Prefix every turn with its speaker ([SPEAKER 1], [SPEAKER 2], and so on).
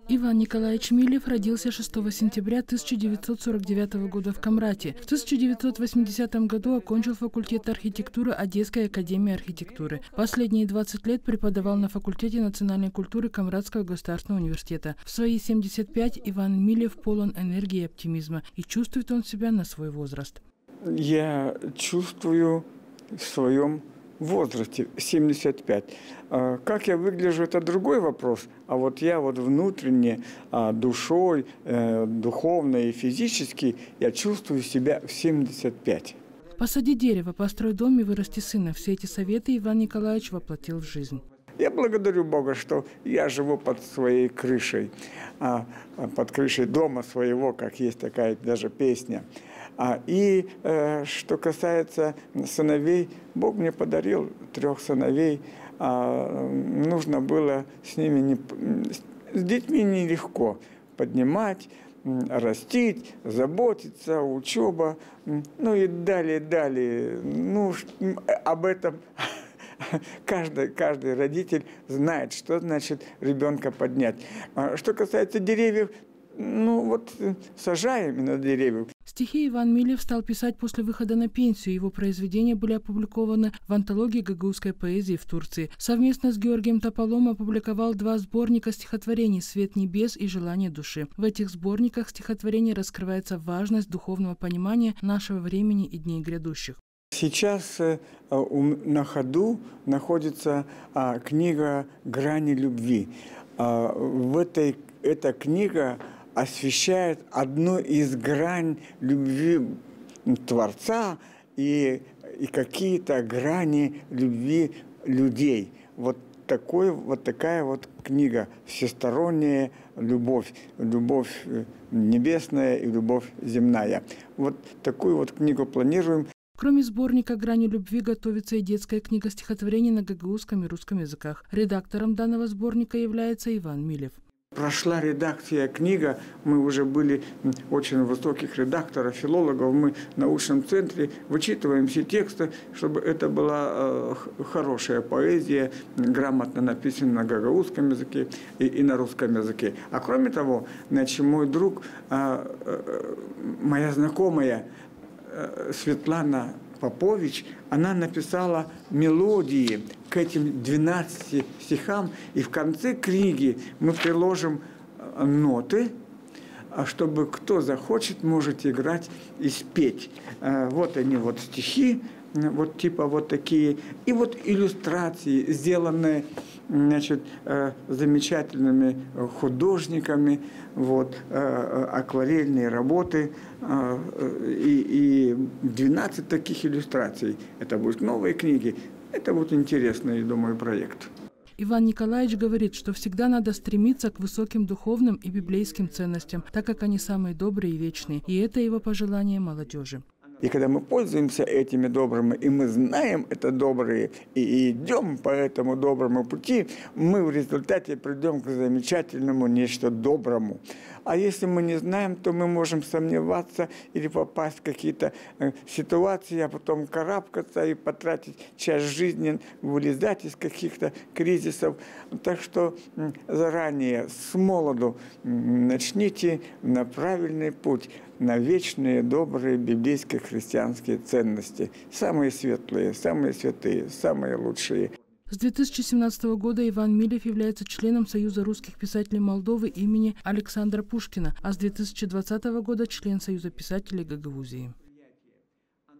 [SPEAKER 1] Иван Николаевич Милев родился 6 сентября 1949 года в Камрате. В 1980 году окончил факультет архитектуры Одесской академии архитектуры. Последние 20 лет преподавал на факультете национальной культуры Камратского государственного университета. В свои 75 Иван Милев полон энергии и оптимизма, и чувствует он себя на свой возраст.
[SPEAKER 2] Я чувствую в своем возрасте 75. Как я выгляжу, это другой вопрос. А вот я вот внутренне, душой, духовно и физически, я чувствую себя в 75.
[SPEAKER 1] Посади дерево, построй дом и вырасти сына. Все эти советы Иван Николаевич воплотил в жизнь.
[SPEAKER 2] Я благодарю Бога, что я живу под своей крышей, под крышей дома своего, как есть такая даже песня. И что касается сыновей, Бог мне подарил 3 сыновей. Нужно было с ними, с детьми нелегко поднимать, растить, заботиться, учеба, ну и далее. Ну, об этом каждый родитель знает, что значит ребенка поднять. Что касается деревьев, ну вот сажаем на деревьев.
[SPEAKER 1] Стихи Иван Милев стал писать после выхода на пенсию. Его произведения были опубликованы в антологии гагаузской поэзии в Турции. Совместно с Георгием Тополом опубликовал 2 сборника стихотворений «Свет небес» и «Желание души». В этих сборниках стихотворений раскрывается важность духовного понимания нашего времени и дней грядущих.
[SPEAKER 2] Сейчас на ходу находится книга «Грани любви». Эта книга освещает одну из грань любви Творца и какие-то грани любви людей. Вот такая вот книга «Всесторонняя любовь», любовь небесная и любовь земная. Вот такую вот книгу планируем.
[SPEAKER 1] Кроме сборника «Грани любви» готовится и детская книга стихотворений на гагаузском и русском языках. Редактором данного сборника является Иван Милев.
[SPEAKER 2] Прошла редакция книга, мы уже были очень высоких редакторов, филологов, мы в научном центре вычитываем все тексты, чтобы это была хорошая поэзия, грамотно написана на гагаузском языке и на русском языке. А кроме того, значит, мой друг, моя знакомая Светлана Попович, она написала мелодии к этим 12 стихам, и в конце книги мы приложим ноты, чтобы кто захочет, может играть и спеть. Вот они, вот стихи, вот типа вот такие, и вот иллюстрации, сделанные, значит, замечательными художниками, вот, акварельные работы, и 12 таких иллюстраций. Это будут новые книги, это будет интересный, думаю, проект.
[SPEAKER 1] Иван Николаевич говорит, что всегда надо стремиться к высоким духовным и библейским ценностям, так как они самые добрые и вечные, и это его пожелание молодежи.
[SPEAKER 2] И когда мы пользуемся этими добрыми, и мы знаем это добрые, и идем по этому доброму пути, мы в результате придем к замечательному нечто доброму. А если мы не знаем, то мы можем сомневаться или попасть в какие-то ситуации, а потом карабкаться и потратить часть жизни, вылезать из каких-то кризисов. Так что заранее, с молоду, начните на правильный путь, на вечные, добрые библейско-христианские ценности. Самые светлые, самые святые, самые лучшие.
[SPEAKER 1] С 2017 года Иван Милев является членом Союза русских писателей Молдовы имени Александра Пушкина, а с 2020 года член Союза писателей Гагаузии.